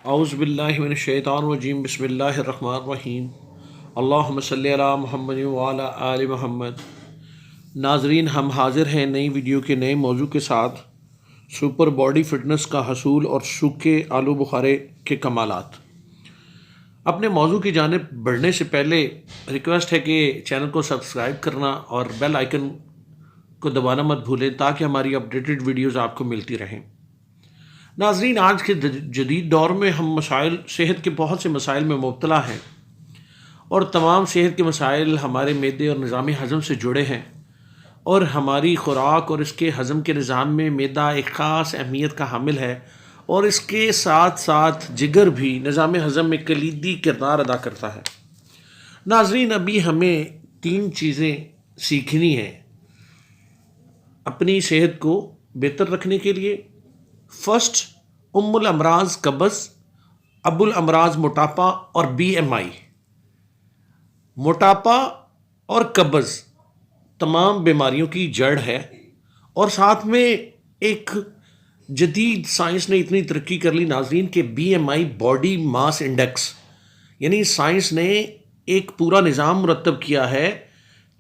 اعوذ باللہ من الشیطان الرجیم بسم اللہ الرحمن الرحیم اللہم صلی علی محمد وعلی آل محمد۔ ناظرین، ہم حاضر ہیں نئی ویڈیو کے نئے موضوع کے ساتھ، سپر باڈی فٹنس کا حصول اور سوکھے آلو بخارے کے کمالات۔ اپنے موضوع کی جانب بڑھنے سے پہلے ریکویسٹ ہے کہ چینل کو سبسکرائب کرنا اور بیل آئیکن کو دبانا مت بھولیں تاکہ ہماری اپڈیٹڈ ویڈیوز آپ کو ملتی رہیں۔ ناظرین، آج کے جدید دور میں ہم صحت کے بہت سے مسائل میں مبتلا ہیں، اور تمام صحت کے مسائل ہمارے معدے اور نظام ہضم سے جڑے ہیں، اور ہماری خوراک اور اس کے ہضم کے نظام میں معدہ ایک خاص اہمیت کا حامل ہے، اور اس کے ساتھ ساتھ جگر بھی نظام ہضم میں کلیدی کردار ادا کرتا ہے۔ ناظرین، ابھی ہمیں 3 چیزیں سیکھنی ہیں اپنی صحت کو بہتر رکھنے کے لیے۔ فرسٹ، الامراض قبض، ابو الامراض موٹاپا اور BMI۔ موٹاپا اور قبض تمام بیماریوں کی جڑ ہے، اور ساتھ میں ایک جدید سائنس نے اتنی ترقی کر لی ناظرین کہ BMI باڈی ماس انڈیکس، یعنی سائنس نے ایک پورا نظام مرتب کیا ہے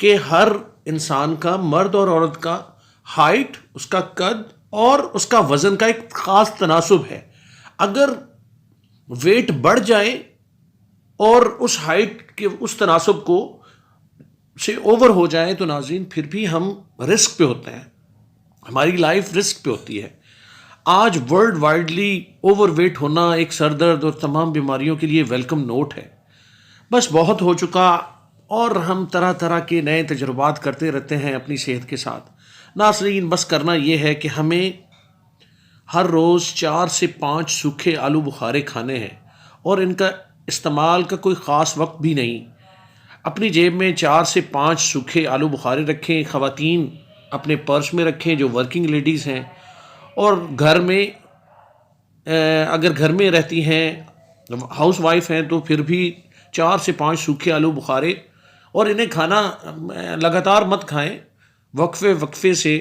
کہ ہر انسان کا، مرد اور عورت کا ہائٹ، اس کا قد اور اس کا وزن کا ایک خاص تناسب ہے۔ اگر ویٹ بڑھ جائے اور اس ہائٹ کے اس تناسب کو سے اوور ہو جائے تو ناظرین پھر بھی ہم رسک پہ ہوتے ہیں، ہماری لائف رسک پہ ہوتی ہے۔ آج ورلڈ وائڈلی اوور ویٹ ہونا ایک سر درد اور تمام بیماریوں کے لیے ویلکم نوٹ ہے۔ بس بہت ہو چکا، اور ہم طرح طرح کے نئے تجربات کرتے رہتے ہیں اپنی صحت کے ساتھ۔ ناظرین، بس کرنا یہ ہے کہ ہمیں ہر روز 4 سے 5 سوکھے آلو بخارے کھانے ہیں، اور ان کا استعمال کا کوئی خاص وقت بھی نہیں۔ اپنی جیب میں 4 سے 5 سوکھے آلو بخارے رکھیں، خواتین اپنے پرس میں رکھیں جو ورکنگ لیڈیز ہیں، اور گھر میں اگر گھر میں رہتی ہیں، ہاؤس وائف ہیں، تو پھر بھی 4 سے 5 سوکھے آلو بخارے، اور انہیں کھانا لگاتار مت کھائیں، وقفے سے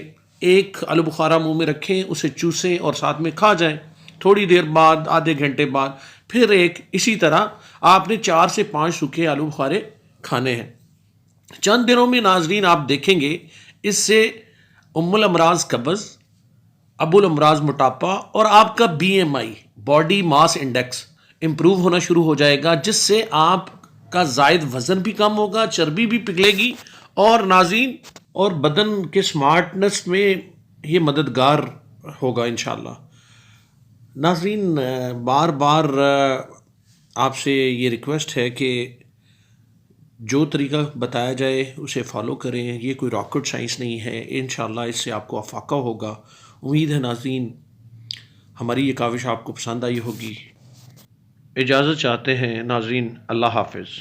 ایک آلو بخارا منہ میں رکھیں، اسے چوسیں اور ساتھ میں کھا جائیں۔ تھوڑی دیر بعد، آدھے گھنٹے بعد پھر ایک، اسی طرح آپ نے 4 سے 5 سوکھے آلو بخارے کھانے ہیں۔ چند دنوں میں ناظرین آپ دیکھیں گے اس سے الامراض قبض، ابو الامراض موٹاپا اور آپ کا BMI باڈی ماس انڈیکس امپروو ہونا شروع ہو جائے گا، جس سے آپ کا زائد وزن بھی کم ہوگا، چربی بھی پگھلے گی، اور ناظرین اور بدن کے سمارٹنس میں یہ مددگار ہوگا انشاءاللہ۔ ناظرین، بار بار آپ سے یہ ریکویسٹ ہے کہ جو طریقہ بتایا جائے اسے فالو کریں، یہ کوئی راکٹ سائنس نہیں ہے، انشاءاللہ اس سے آپ کو افاقہ ہوگا۔ امید ہے ناظرین ہماری یہ کاوش آپ کو پسند آئی ہوگی۔ اجازت چاہتے ہیں ناظرین، اللہ حافظ۔